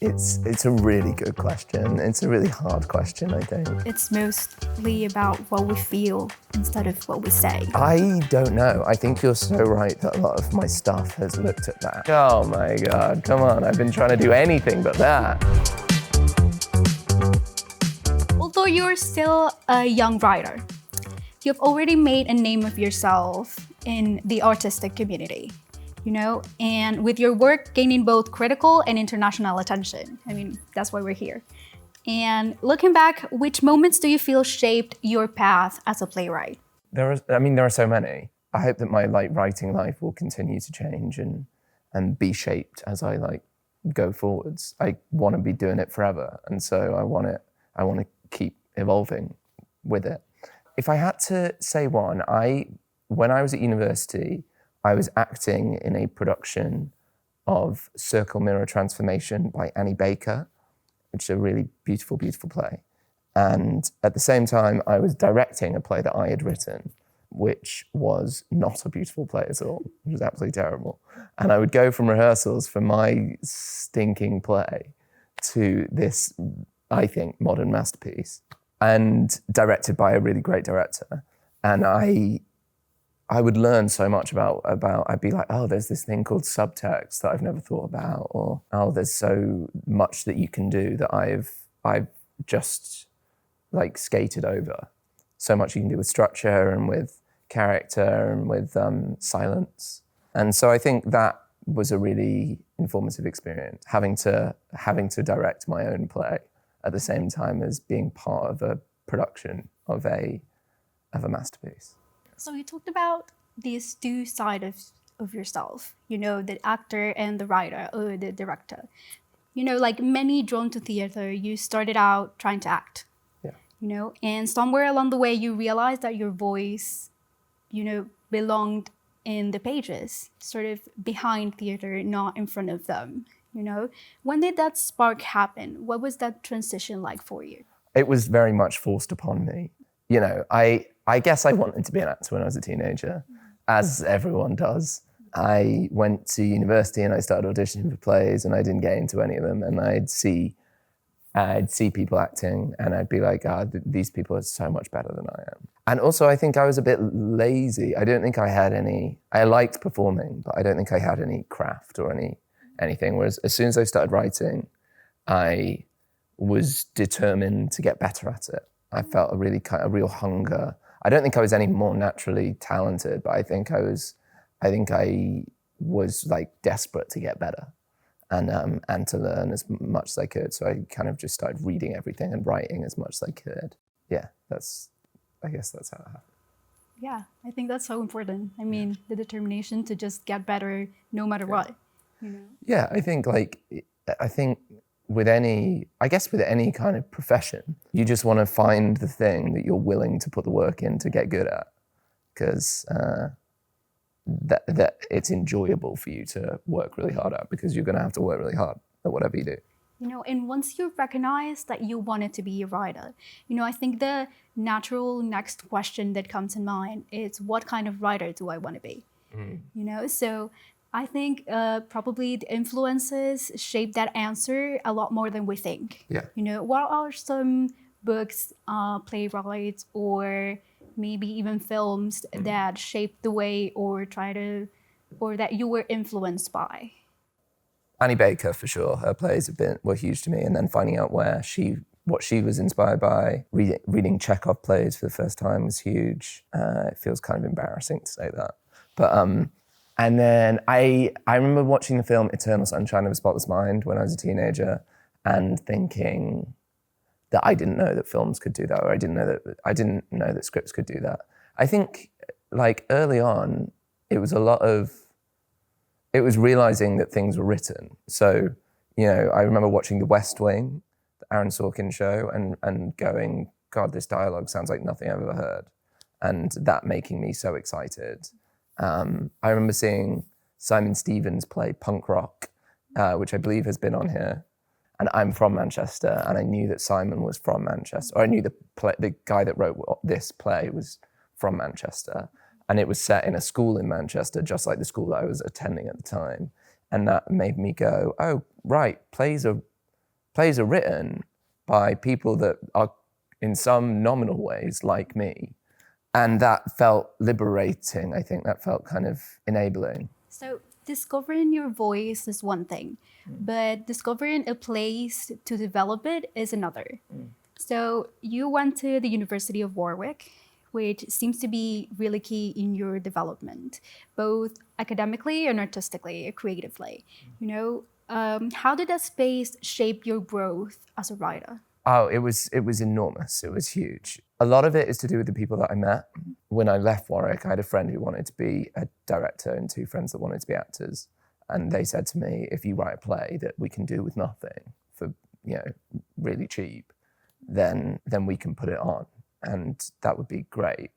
It's a really good question. It's a really hard question, I think. It's mostly about what we feel instead of what we say. I don't know. I think you're so right that a lot of my stuff has looked at that. Oh my God, come on. I've been trying to do anything but that. Although you're still a young writer, you've already made a name of yourself in the artistic community, and with your work gaining both critical and international attention. I mean, that's why we're here. And looking back, which moments do you feel shaped your path as a playwright? There are so many. I hope that my writing life will continue to change and be shaped as I go forwards. I want to be doing it forever, and so I want to keep evolving with it. If I had to say one, when I was at university, I was acting in a production of Circle Mirror Transformation by Annie Baker, which is a really beautiful, beautiful play. And at the same time, I was directing a play that I had written, which was not a beautiful play at all. It was absolutely terrible. And I would go from rehearsals for my stinking play to this, I think, modern masterpiece, and directed by a really great director. And I would learn so much about, I'd be like, oh, there's this thing called subtext that I've never thought about, or, oh, there's so much that you can do that I've just skated over. So much you can do with structure and with character and with silence. And so I think that was a really informative experience, having to direct my own play at the same time as being part of a production of a masterpiece. So you talked about these two sides of yourself, the actor and the writer or the director. Like many drawn to theater, you started out trying to act, and somewhere along the way you realized that your voice, belonged in the pages, sort of behind theater, not in front of them, When did that spark happen? What was that transition like for you? It was very much forced upon me. I guess I wanted to be an actor when I was a teenager, as everyone does. I went to university and I started auditioning for plays, and I didn't get into any of them. And I'd see people acting and I'd be like, these people are so much better than I am. And also I think I was a bit lazy. I don't think I had I liked performing, but I don't think I had any craft or anything. Whereas as soon as I started writing, I was determined to get better at it. I felt a real hunger. I don't think I was any more naturally talented, but I think I was desperate to get better and to learn as much as I could. So I kind of just started reading everything and writing as much as I could. Yeah, I guess that's how it happened. Yeah, I think that's so important. I mean, the determination to just get better no matter what. Yeah, I think with any kind of profession, you just want to find the thing that you're willing to put the work in to get good at, because that it's enjoyable for you to work really hard at, because you're going to have to work really hard at whatever you do. And once you recognize that you wanted to be a writer, I think the natural next question that comes in mind is, what kind of writer do I want to be? So I think probably the influences shape that answer a lot more than we think. Yeah. What are some books, playwrights, or maybe even films that shaped the way or that you were influenced by? Annie Baker, for sure. Her plays were huge to me, and then finding out what she was inspired by, reading Chekhov plays for the first time was huge. It feels kind of embarrassing to say that, but. And then I remember watching the film Eternal Sunshine of a Spotless Mind when I was a teenager, and thinking that I didn't know that films could do that, or I didn't know that scripts could do that. I think early on, it was realizing that things were written. So, I remember watching The West Wing, the Aaron Sorkin show, and going, God, this dialogue sounds like nothing I've ever heard. And that making me so excited. I remember seeing Simon Stevens play Punk Rock, which I believe has been on here. And I'm from Manchester, and I knew that Simon was from Manchester. Or I knew the guy that wrote this play was from Manchester. And it was set in a school in Manchester, just like the school that I was attending at the time. And that made me go, oh, right, plays are plays are written by people that are in some nominal ways like me. And that felt liberating. I think that felt kind of enabling. So discovering your voice is one thing, but discovering a place to develop it is another. So you went to the University of Warwick, which seems to be really key in your development, both academically and artistically, creatively. How did that space shape your growth as a writer? Oh, it was enormous. It was huge. A lot of it is to do with the people that I met. When I left Warwick, I had a friend who wanted to be a director and two friends that wanted to be actors. And they said to me, if you write a play that we can do with nothing for, really cheap, then we can put it on. And that would be great.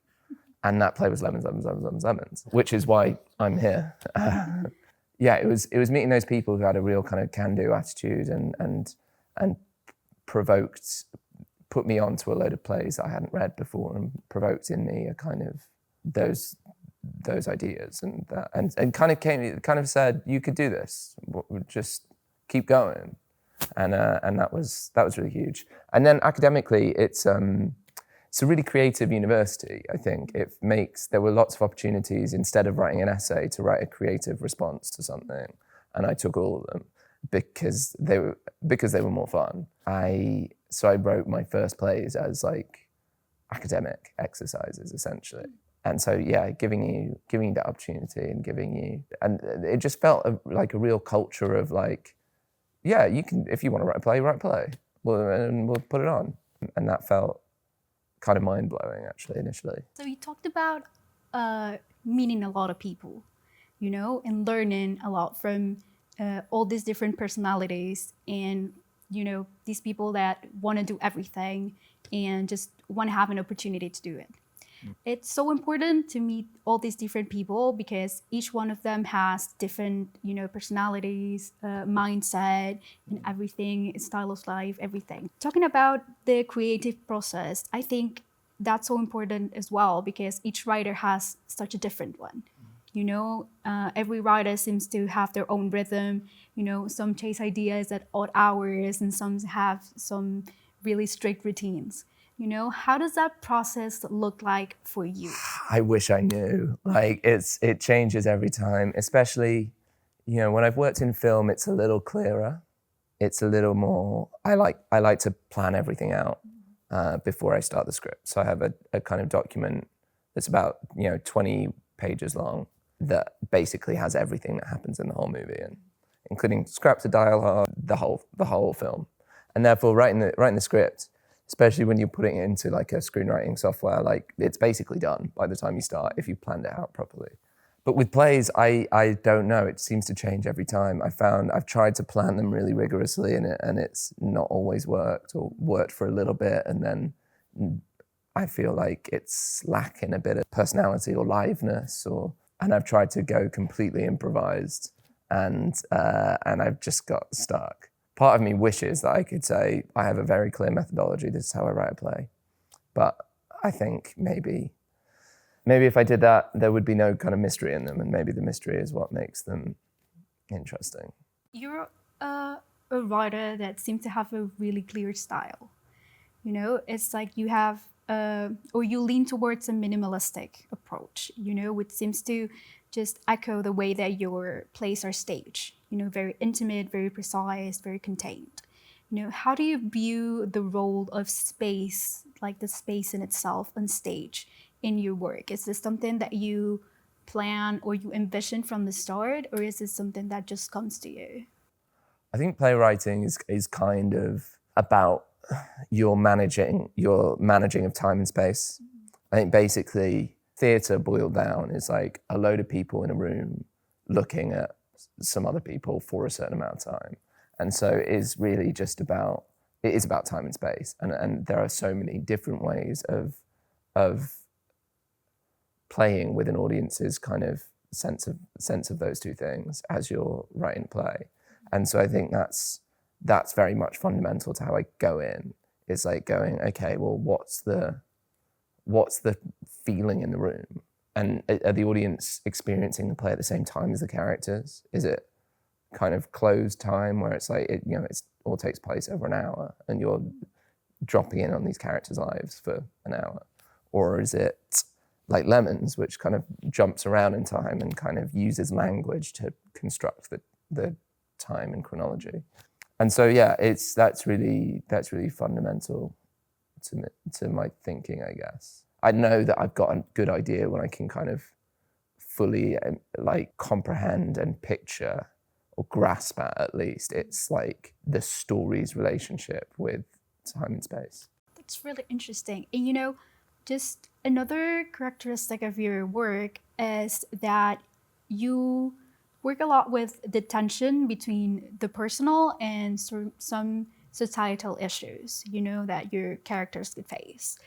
And that play was Lemons, Lemons, Lemons, Lemons, Lemons, which is why I'm here. It was meeting those people who had a real kind of can-do attitude and put me onto a load of plays that I hadn't read before and provoked in me a kind of those ideas and kind of said, you could do this, just keep going. And that was really huge. And then academically, it's a really creative university. I think there were lots of opportunities instead of writing an essay to write a creative response to something, and I took all of them because they were more fun. So I wrote my first plays as like academic exercises essentially, and so giving you that opportunity and it just felt like a real culture of like, you can, if you want to write a play, and we'll put it on, and that felt kind of mind-blowing actually initially. So you talked about meeting a lot of people, and learning a lot from all these different personalities and, these people that want to do everything and just want to have an opportunity to do it. It's so important to meet all these different people because each one of them has different, personalities, mindset, and everything, style of life, everything. Talking about the creative process, I think that's so important as well because each writer has such a different one. Every writer seems to have their own rhythm. Some chase ideas at odd hours and some have some really strict routines. How does that process look like for you? I wish I knew. Like it changes every time, especially, when I've worked in film, it's a little clearer. It's a little more, I like to plan everything out before I start the script. So I have a kind of document that's about, 20 pages long that basically has everything that happens in the whole movie, and including scraps of dialogue, the whole film. And therefore writing the script, especially when you're putting it into like a screenwriting software, like it's basically done by the time you start if you planned it out properly. But with plays, I don't know. It seems to change every time. I've tried to plan them really rigorously, and it's not always worked, or worked for a little bit, and then I feel like it's lacking a bit of personality or liveness, and I've tried to go completely improvised, and I've just got stuck. Part of me wishes that I could say, I have a very clear methodology, this is how I write a play. But I think maybe if I did that, there would be no kind of mystery in them, and maybe the mystery is what makes them interesting. You're a writer that seems to have a really clear style. It's like you have, or you lean towards a minimalistic approach, which seems to just echo the way that your plays are staged. Very intimate, very precise, very contained. How do you view the role of space, like the space in itself on stage in your work? Is this something that you plan or you envision from the start, or is it something that just comes to you? I think playwriting is kind of about your managing of time and space. I think basically theatre boiled down is like a load of people in a room looking at some other people for a certain amount of time. And so it is really just about time and space. And there are so many different ways of playing with an audience's kind of sense of those two things as you're writing a play. And so I think that's very much fundamental to how I go in. It's like going, okay, well, what's the feeling in the room? And are the audience experiencing the play at the same time as the characters? Is it kind of closed time where it's like, it all takes place over an hour and you're dropping in on these characters' lives for an hour? Or is it like Lemons, which kind of jumps around in time and kind of uses language to construct the time and chronology? And so, yeah, that's really fundamental to my thinking, I guess. I know that I've got a good idea when I can kind of fully like comprehend and picture or grasp at least, it's like the story's relationship with time and space. That's really interesting. And just another characteristic of your work is that you work a lot with the tension between the personal and some societal issues, that your characters could face.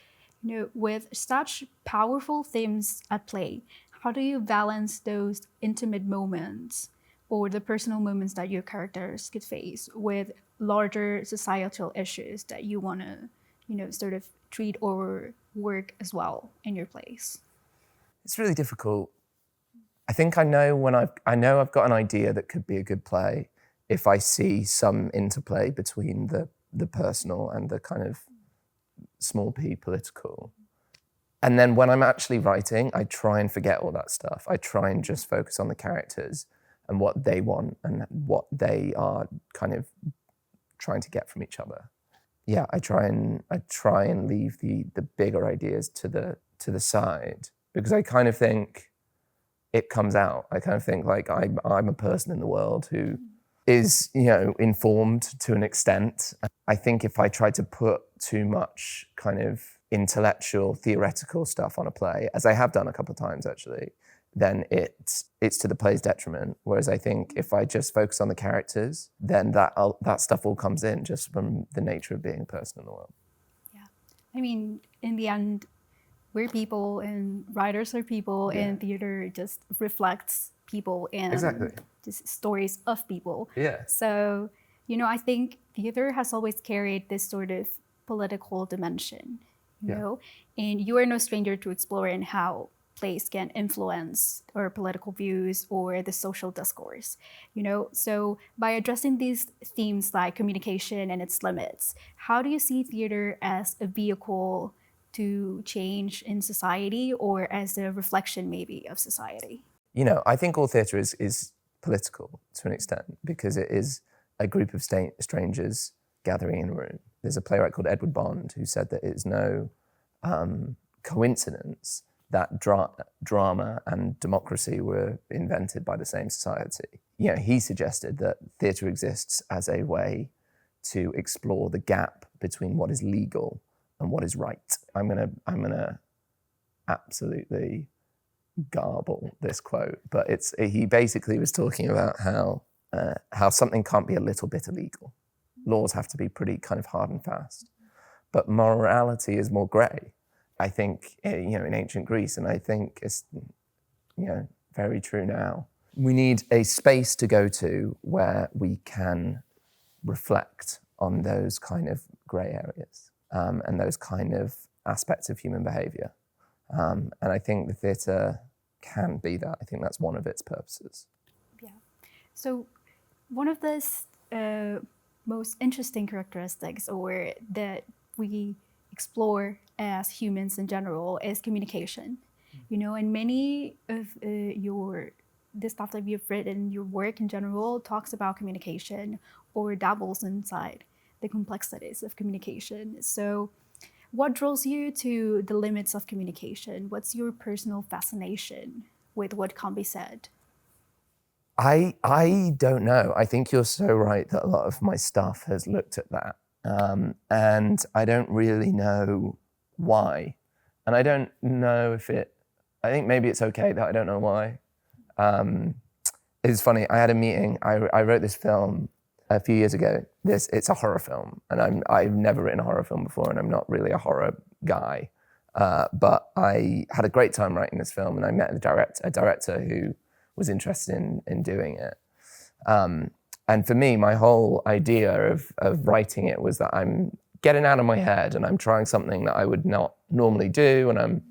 With such powerful themes at play, how do you balance those intimate moments or the personal moments that your characters could face with larger societal issues that you want to, sort of treat or work as well in your plays? It's really difficult. I think I know I've got an idea that could be a good play if I see some interplay between the personal and the kind of small p political. And then when I'm actually writing, I try and forget all that stuff. I try and just focus on the characters and what they want and what they are kind of trying to get from each other. Yeah, I try and leave the bigger ideas to the side, because I kind of think it comes out. I kind of think like I'm a person in the world who is, informed to an extent. I think if I try to put too much kind of intellectual, theoretical stuff on a play, as I have done a couple of times actually, then it's to the play's detriment. Whereas I think if I just focus on the characters, then that stuff all comes in just from the nature of being a person in the world. Yeah. I mean, in the end, we're people and writers are people, and theater just reflects people and exactly. just stories of people. Yeah. So, I think theater has always carried this sort of political dimension, you know, and you are no stranger to exploring how plays can influence our political views or the social discourse, So by addressing these themes like communication and its limits, how do you see theater as a vehicle to change in society or as a reflection maybe of society? I think all theatre is political to an extent because it is a group of strangers gathering in a room. There's a playwright called Edward Bond who said that it's no coincidence that drama and democracy were invented by the same society. He suggested that theatre exists as a way to explore the gap between what is legal and what is right. I'm gonna absolutely garble this quote, but he basically was talking about how something can't be a little bit illegal. Laws have to be pretty kind of hard and fast, but morality is more grey. I think, in ancient Greece, and I think it's, very true now. We need a space to go to where we can reflect on those kind of grey areas and those kind of aspects of human behaviour. And I think the theatre can be that. I think that's one of its purposes. Yeah. So one of the most interesting characteristics or that we explore as humans in general is communication. And many of the stuff that you've written, your work in general, talks about communication or dabbles inside the complexities of communication. So what draws you to the limits of communication? What's your personal fascination with what can be said? I don't know. I think you're so right that a lot of my stuff has looked at that. And I don't really know why. And I don't know I think maybe it's okay that I don't know why. It's funny, I had a meeting, I wrote this film a few years ago. It's a horror film, and I've never written a horror film before, and I'm not really a horror guy. But I had a great time writing this film, and I met a director who was interested in doing it. And for me, my whole idea of writing it was that I'm getting out of my head and I'm trying something that I would not normally do, and I'm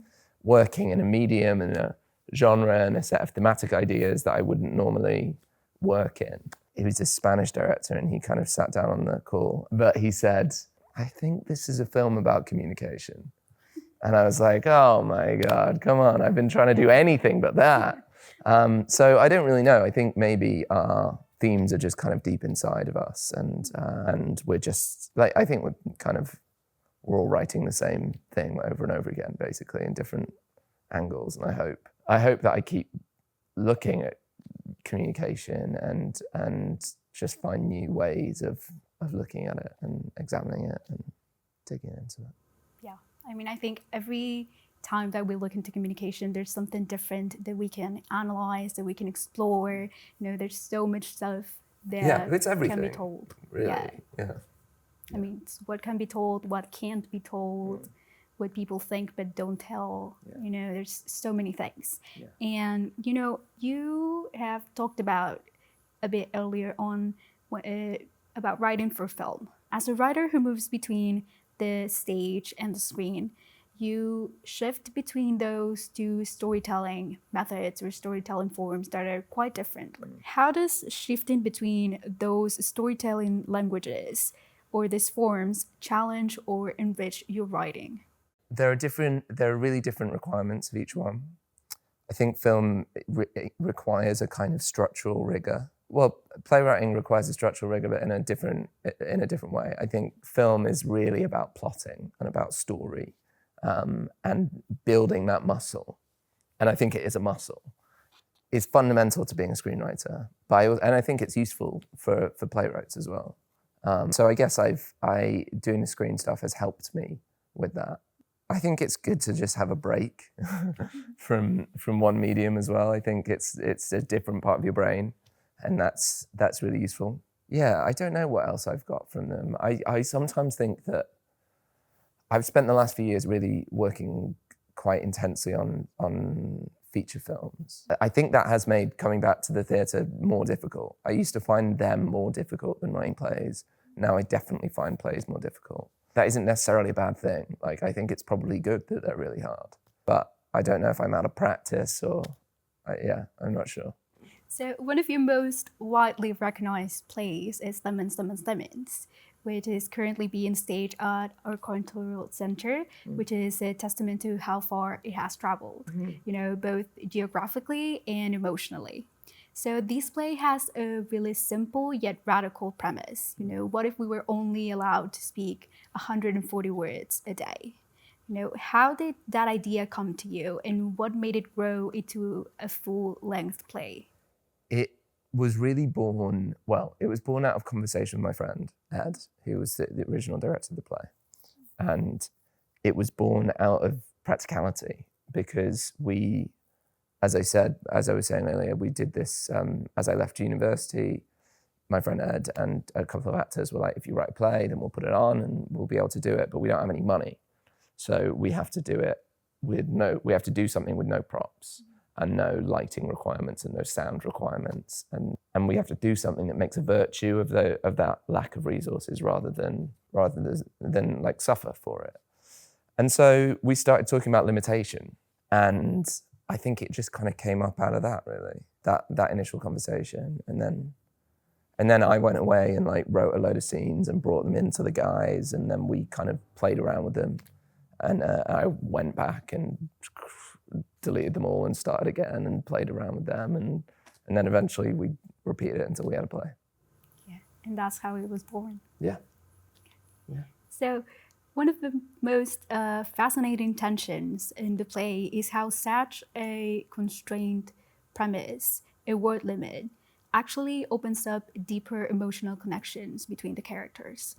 working in a medium and a genre and a set of thematic ideas that I wouldn't normally work in. he was a Spanish director, and he kind of sat down on the call, but he said, I think this is a film about communication. And I was like, oh my God, come on, I've been trying to do anything but that. So I don't really know. I think maybe our themes are just kind of deep inside of us, and we're just, like, I think we're all writing the same thing over and over again, basically, in different angles. And I hope that I keep looking at communication and just find new ways of looking at it and examining it and digging into it. Yeah, I mean, I think every time that we look into communication, there's something different that we can analyze, that we can explore. You know, there's so much stuff that it's everything, can be told. Really, yeah. I mean, it's what can be told, what can't be told, what people think but don't tell. Yeah. You know, there's so many things. Yeah. And, you know, you have talked about a bit earlier on about writing for film. As a writer who moves between the stage and the screen, you shift between those two storytelling methods or storytelling forms that are quite different. How does shifting between those storytelling languages or these forms challenge or enrich your writing? There are really different requirements of each one. I think film requires a kind of structural rigor. Well, playwriting requires a structural rigor, but in a different way. I think film is really about plotting and about story, and building that muscle. And I think it is a muscle. It's fundamental to being a screenwriter, and I think it's useful for playwrights as well. So I guess doing the screen stuff has helped me with that. I think it's good to just have a break from one medium as well. I think it's a different part of your brain, and that's really useful. Yeah, I don't know what else I've got from them. I sometimes think that I've spent the last few years really working quite intensely on feature films. I think that has made coming back to the theatre more difficult. I used to find them more difficult than writing plays. Now I definitely find plays more difficult. That isn't necessarily a bad thing. Like, I think it's probably good that they're really hard. But I don't know if I'm out of practice or, I'm not sure. So one of your most widely recognized plays is Lemons, which is currently being staged at our Cultural Center, which is a testament to how far it has traveled, you know, both geographically and emotionally. So this play has a really simple yet radical premise. You know, what if we were only allowed to speak 140 words a day? You know, how did that idea come to you, and what made it grow into a full-length play? It was really born out of conversation with my friend, Ed, who was the original director of the play. And it was born out of practicality because as I was saying earlier, we did this as I left university. My friend Ed and a couple of actors were like, if you write a play, then we'll put it on and we'll be able to do it, but we don't have any money. So we have to do it we have to do something with no props and no lighting requirements and no sound requirements. And we have to do something that makes a virtue of that lack of resources rather than like suffer for it. And so we started talking about limitation, and I think it just kind of came up out of that, really, that initial conversation. And then I went away and like wrote a load of scenes and brought them into the guys, and then we kind of played around with them. And I went back and deleted them all and started again and played around with them. And then eventually we repeated it until we had a play. Yeah, and that's how it was born. Yeah. So one of the most fascinating tensions in the play is how such a constrained premise, a word limit, actually opens up deeper emotional connections between the characters.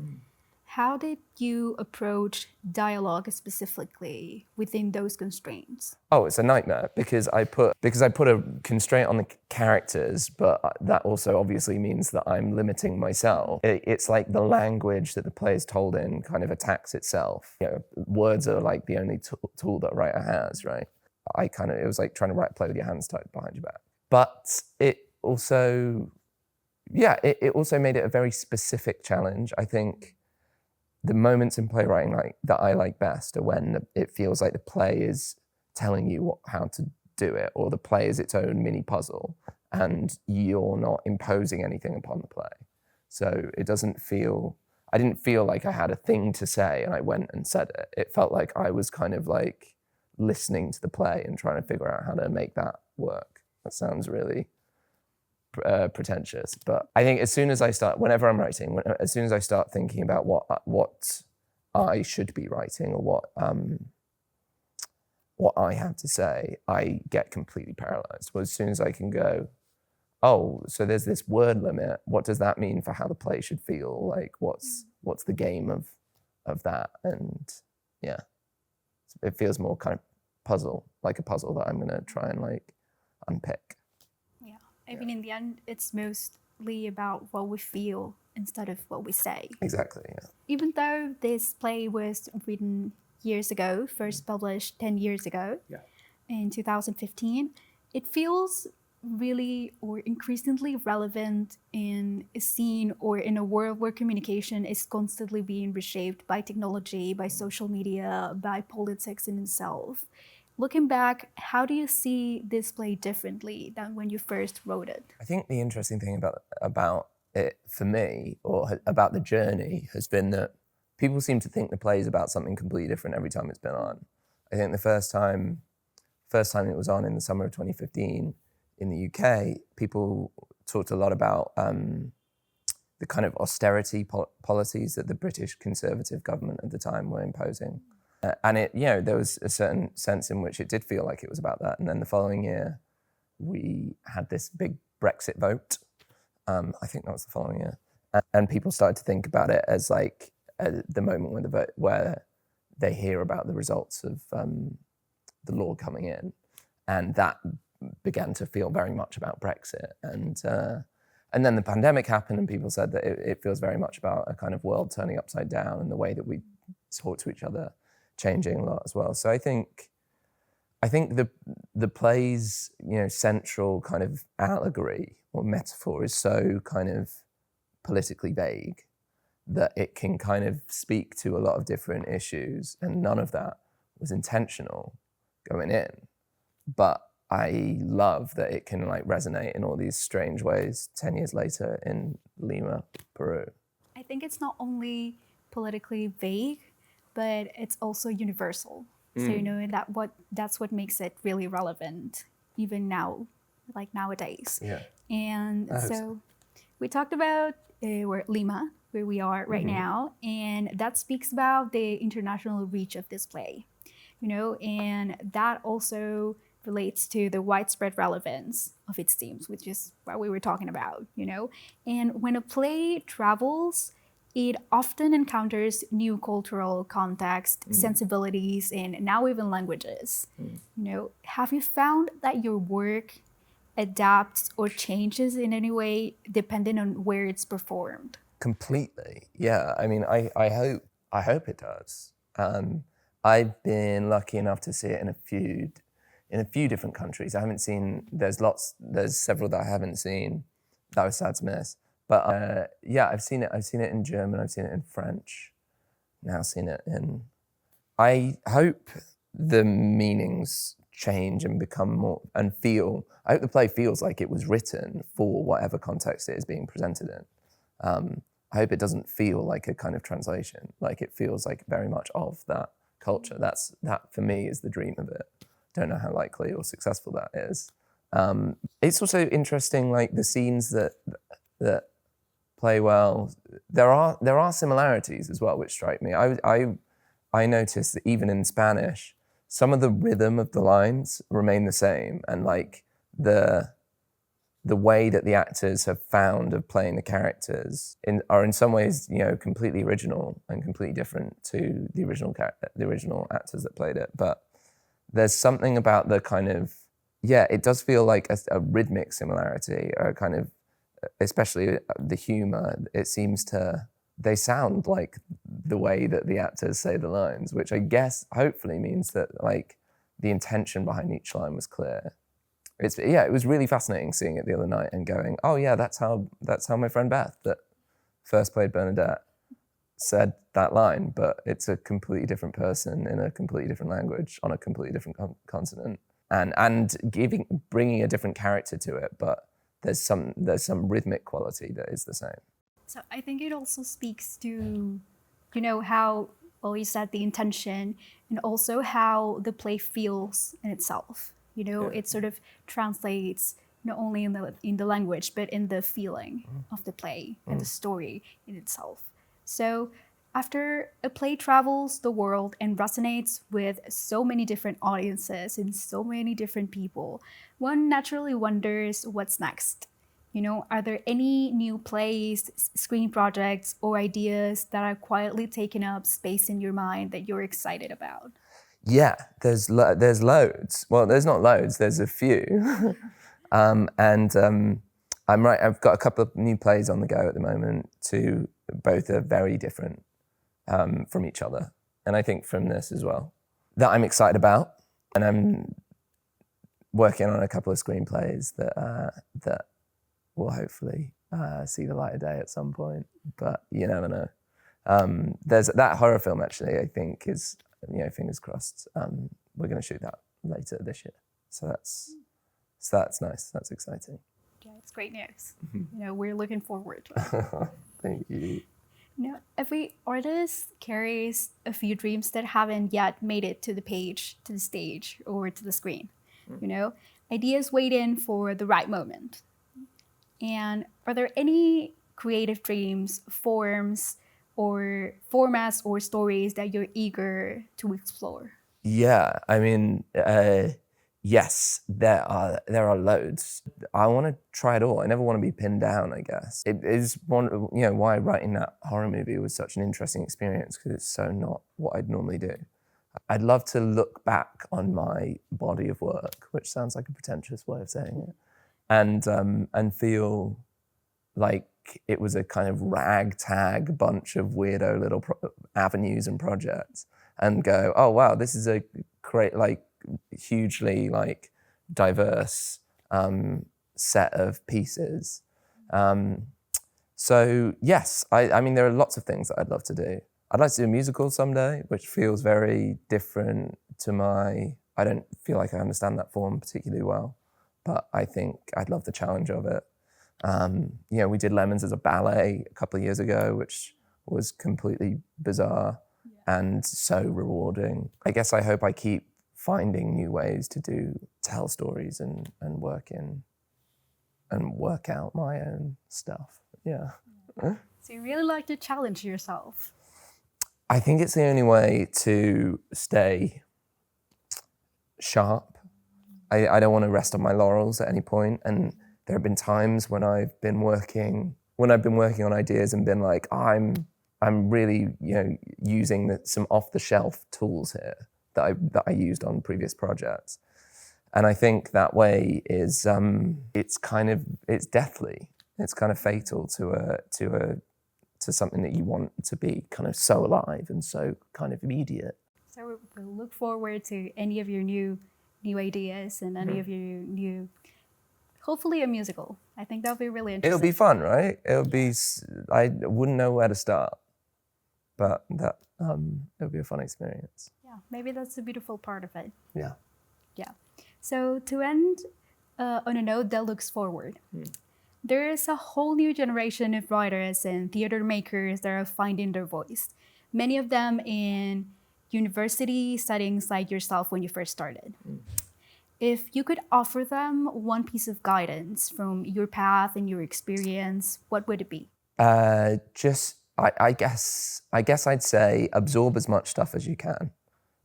How did you approach dialogue specifically within those constraints? Oh, it's a nightmare because I put a constraint on the characters, but that also obviously means that I'm limiting myself. It's like the language that the play is told in kind of attacks itself. You know, words are like the only tool that a writer has, right? It was like trying to write a play with your hands tied behind your back. But it also made it a very specific challenge. I think the moments in playwriting that I like best are when it feels like the play is telling you how to do it, or the play is its own mini puzzle, and you're not imposing anything upon the play. So it doesn't feel, I didn't feel like I had a thing to say and I went and said it. It felt like I was kind of like listening to the play and trying to figure out how to make that work. That sounds really pretentious, but I think as soon as I start, whenever I'm writing, as soon as I start thinking about what I should be writing or what I have to say, I get completely paralyzed. Well, as soon as I can go, oh, so there's this word limit. What does that mean for how the play should feel? Like, what's the game of that? And yeah, it feels more kind of like a puzzle that I'm gonna try and like unpick. Yeah, I mean, in the end, it's mostly about what we feel instead of what we say. Exactly. Yeah. Even though this play was written years ago, first published 10 years ago, in 2015, it feels really or increasingly relevant in a scene or in a world where communication is constantly being reshaped by technology, by social media, by politics in itself. Looking back, how do you see this play differently than when you first wrote it? I think the interesting thing about it for me, or about the journey, has been that people seem to think the play is about something completely different every time it's been on. I think the first time it was on in the summer of 2015 in the UK, people talked a lot about the kind of austerity policies that the British Conservative government at the time were imposing. And it, there was a certain sense in which it did feel like it was about that. And then the following year, we had this big Brexit vote. I think that was the following year. And people started to think about it as like the moment when the vote, where they hear about the results of the law coming in. And that began to feel very much about Brexit. And then the pandemic happened and people said that it feels very much about a kind of world turning upside down and the way that we talk to each other changing a lot as well. So I think the play's central kind of allegory or metaphor is so kind of politically vague that it can kind of speak to a lot of different issues, and none of that was intentional going in. But I love that it can like resonate in all these strange ways 10 years later in Lima, Peru. I think it's not only politically vague, but it's also universal. So that's what makes it really relevant, even now, like nowadays. Yeah. And so we talked about we're at Lima, where we are right now, and that speaks about the international reach of this play, and that also relates to the widespread relevance of its themes, which is what we were talking about, And when a play travels, it often encounters new cultural context, sensibilities, and now even languages. Have you found that your work adapts or changes in any way depending on where it's performed? Completely, yeah. I mean, I hope it does. I've been lucky enough to see it in a few different countries. I haven't seen. There's several that I haven't seen that I was sad to miss. But yeah, I've seen it. I've seen it in German. I've seen it in French. Now seen it in. I hope the meanings change and become more and feel. I hope the play feels like it was written for whatever context it is being presented in. I hope it doesn't feel like a kind of translation. Like it feels like very much of that culture. That for me is the dream of it. Don't know how likely or successful that is. It's also interesting, like the scenes that play well. There are similarities as well, which strike me. I noticed that even in Spanish, some of the rhythm of the lines remain the same, and like the way that the actors have found of playing the characters are in some ways, completely original and completely different to the original actors that played it. But there's something about the kind of, it does feel like a rhythmic similarity, or a kind of, especially the humor. They sound like the way that the actors say the lines, which I guess hopefully means that like the intention behind each line was clear. It was really fascinating seeing it the other night and going, oh yeah, that's how my friend Beth, that first played Bernadette, said that line, but it's a completely different person in a completely different language on a completely different continent, and bringing a different character to it, but there's some rhythmic quality that is the same. So I think it also speaks to, how, well, you said the intention, and also how the play feels in itself. It sort of translates not only in the language, but in the feeling of the play and the story in itself. So after a play travels the world and resonates with so many different audiences and so many different people, one naturally wonders what's next. Are there any new plays, screen projects, or ideas that are quietly taking up space in your mind that you're excited about? Yeah, there's loads. Well, there's not loads. There's a few, and I've got a couple of new plays on the go at the moment. Both are very different from each other, and I think from this as well, that I'm excited about, and I'm working on a couple of screenplays that will hopefully see the light of day at some point, but you never know. There's that horror film, actually, I think is, fingers crossed, we're going to shoot that later this year. So that's nice, that's exciting. Yeah, it's great news. We're looking forward to it. Thank you. Every artist carries a few dreams that haven't yet made it to the page, to the stage, or to the screen. Ideas wait in for the right moment. And are there any creative dreams, forms, or formats or stories that you're eager to explore? Yeah, I mean, yes, there are loads. I want to try it all. I never want to be pinned down, I guess. It is why writing that horror movie was such an interesting experience, because it's so not what I'd normally do. I'd love to look back on my body of work, which sounds like a pretentious way of saying it, and feel like it was a kind of ragtag bunch of weirdo little avenues and projects, and go, oh wow, this is a great, hugely diverse set of pieces. So yes, I mean, there are lots of things that I'd love to do. I'd like to do a musical someday, which feels very different to I don't feel like I understand that form particularly well, but I think I'd love the challenge of it. We did Lemons as a ballet a couple of years ago, which was completely bizarre and so rewarding. I guess I hope I keep finding new ways to tell stories and work out my own stuff. Yeah. So you really like to challenge yourself. I think it's the only way to stay sharp. I don't want to rest on my laurels at any point, and there have been times when I've been working on ideas and been like, I'm really using some off-the-shelf tools here that I used on previous projects, and I think that way is it's deathly. It's kind of fatal to something that you want to be kind of so alive and so kind of immediate. So we'll look forward to any of your new ideas and any of your new, hopefully a musical. I think that'll be really interesting. It'll be fun, right? I wouldn't know where to start, but it'll be a fun experience. Yeah, maybe that's the beautiful part of it. Yeah. Yeah. So to end on a note that looks forward, there is a whole new generation of writers and theater makers that are finding their voice. Many of them in university settings like yourself when you first started. If you could offer them one piece of guidance from your path and your experience, what would it be? I guess I'd say absorb as much stuff as you can.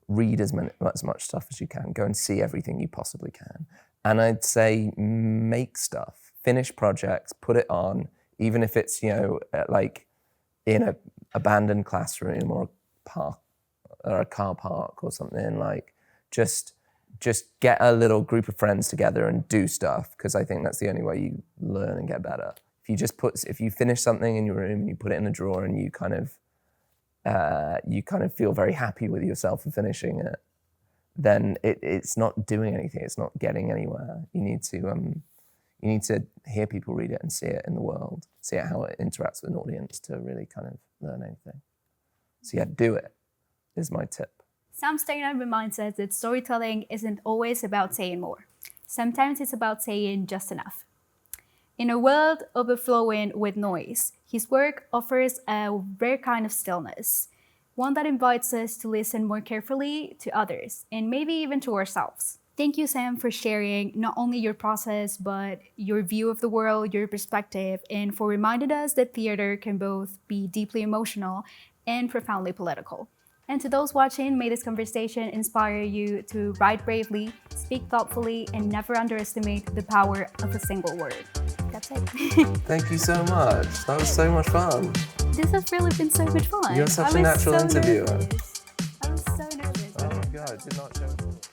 Read as much stuff as you can. Go and see everything you possibly can. And I'd say make stuff. Finish projects, put it on, even if it's, like in an abandoned classroom or a park or a car park or something, like just get a little group of friends together and do stuff, because I think that's the only way you learn and get better. If you finish something in your room and you put it in a drawer and you kind of feel very happy with yourself for finishing it, then it's not doing anything. It's not getting anywhere. You need to hear people read it and see it in the world, see how it interacts with an audience to really kind of learn anything. So yeah, do it is my tip. Sam Steiner reminds us that storytelling isn't always about saying more. Sometimes it's about saying just enough. In a world overflowing with noise, his work offers a rare kind of stillness, one that invites us to listen more carefully to others and maybe even to ourselves. Thank you, Sam, for sharing not only your process, but your view of the world, your perspective, and for reminding us that theater can both be deeply emotional and profoundly political. And to those watching, may this conversation inspire you to write bravely, speak thoughtfully, and never underestimate the power of a single word. That's it. Thank you so much. That was so much fun. This has really been so much fun. You're such a natural interviewer. Nervous. I was so nervous. Oh my God, I did not show.